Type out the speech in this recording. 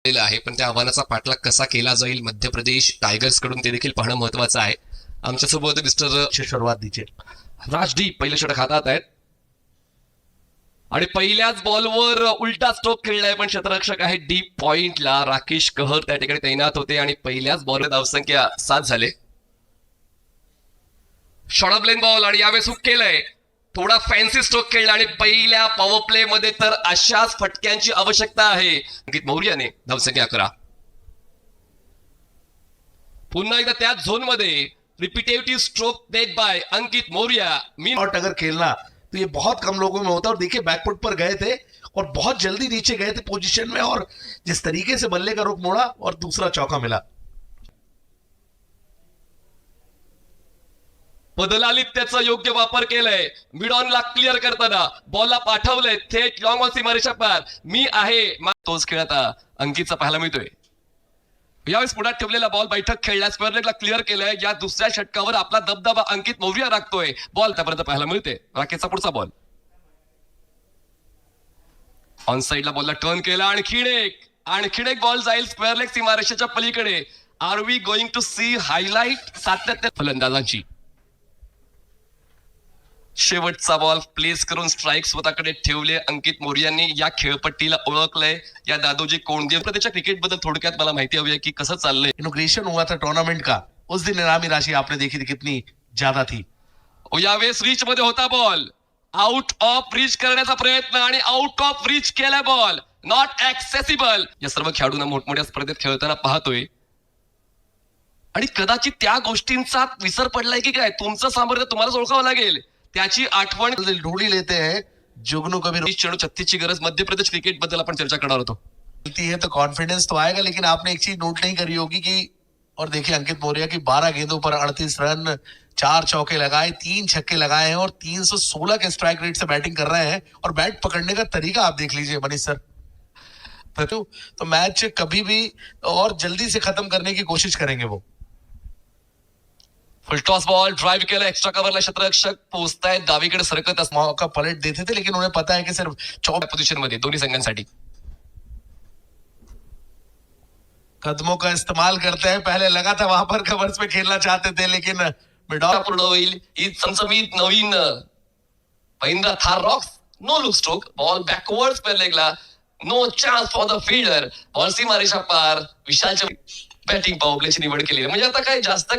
आहे, पण त्या आव्हानाचा पाठलाग कसा केला जाईल मध्य प्रदेश टायगर्स कडून ते देखील पाहणं महत्वाचं आहे. आमच्यासोबत मिस्टर सुरुवात दीजिए. राजदीप पहिलं षटक हातात आहेत आणि पहिल्याच बॉलवर उलटा स्ट्रोक खेळलाय, पण क्षेत्ररक्षक आहे डीप पॉइंटला. राकेश कहर त्या ठिकाणी तैनात होते आणि पहिल्याच बॉलवर धावसंख्या 7 झाले. शॉर्ट लेन बॉल आणि यावेळेस हुक केलंय, थोडा फॅन्सी स्ट्रोक खेळला आणि पहिल्या पॉवर प्ले मध्ये तर अशाच फटक्यांची आवश्यकता आहे. अंकित मौर्याने धावसंख्या 11. पुन्हा एकदा त्याच झोन मध्ये repetitive stroke made by Ankit Maurya. Shot अगर खेलना तो ये बहुत कम लोगों में होता है और देखिए बैकफुट पर गए थे और बहुत जल्दी नीचे गए थे पोजीशन में और जिस तरीके से बल्ले का रुख मोड़ा और दूसरा चौका मिला. बदलालीत त्याचा योग्य वापर केलाय. मिड ऑनला क्लिअर करताना बॉलला पाठवलंय थेट लॉंग ऑन सीमारेषा पार. मी आहे तोच खेळ आता अंकितचा पाहायला मिळतोय. यावेळेस पुढे ठेवलेला बॉल बैठक खेळला, स्क्वेअर लेगला क्लिअर केलाय. या दुसऱ्या षटकावर आपला दबदबा अंकित मौर्य राखतोय. बॉल त्यापर्यंत पाहायला मिळते. राकेशचा पुढचा बॉल ऑन साइडला बॉलला टर्न केला. आणखीन एक बॉल जाईल स्क्वेअर लेग सीमारेषेच्या पलीकडे. Are we going to see highlight सातत्य फलंदाजांची. शेवटचा बॉल प्लेस करून स्ट्राइक स्वतःकडे ठेवले अंकित मौर्यांनी. या खेळपट्टीला ओळखलंय. या दादोजी कोंडदेव त्याच्या क्रिकेट बद्दल थोडक्यात मला माहिती हवी आहे की कसं चाललंय. इनॉग्रेशन हुआ था टूर्नामेंट का, उस दिन इनामी राशि आपने देखी थी कितनी ज्यादा थी. यावेळेस रीच मध्ये होता बॉल. आउट ऑफ रीच करण्याचा प्रयत्न आणि आउट ऑफ रीच केला बॉल. Not accessible. या सर्व खेळाडूंना मोठमोठ्या स्पर्धेत खेळताना पाहतोय आणि कदाचित त्या गोष्टींचा विसर पडलाय की काय. तुमचं सामर्थ्य तुम्हालाच ओळखावं लागेल. त्याची आठवण ढूंढी लेते हैं जुगनू कभी. 36 ची गरज मध्य प्रदेश क्रिकेट बद्दल आपण चर्चा करणार होतो. मिलती है तो कॉन्फिडेंस तो आएगा, लेकिन आपने एक चीज नोट नहीं करी होगी कि और देखिए अंकित मौर्य की 12 गेंदों पर 38 रन, 4 चौके लगाए, 3 छक्के लगाए हैं और 316 के स्ट्राइक रेट से बैटिंग कर रहे हैं. और बैट पकड़ने का तरीका आप देख लीजिए मनीष सर. तो मैच कभी भी और जल्दी से खत्म करने की कोशिश करेंगे वो. फुल टॉस बॉल ड्राइव केला. एक्स्ट्रा कव्हरला क्षेत्ररक्षक पोहोचतायत डावीकडे सरकत असं मौका पलट देते थे, लेकिन उन्हें पता है कि सिर्फ 14 पोझिशन मध्ये दोन्ही संघांसाठी. कदमों का इस्तेमाल करते हैं. पहले लगा था वहां पर कवर्स पे खेलना चाहते थे, लेकिन पूर्ण होईल ही चमचमीत नवीन Mahindra Thar Roxx. No look stroke ball backward square लेगला. No chance for the fielder. Ball सीमारेषा पार. विशालच्या बॅटिंग पॉवर प्लेची निवड केली. म्हणजे आता काय जास्त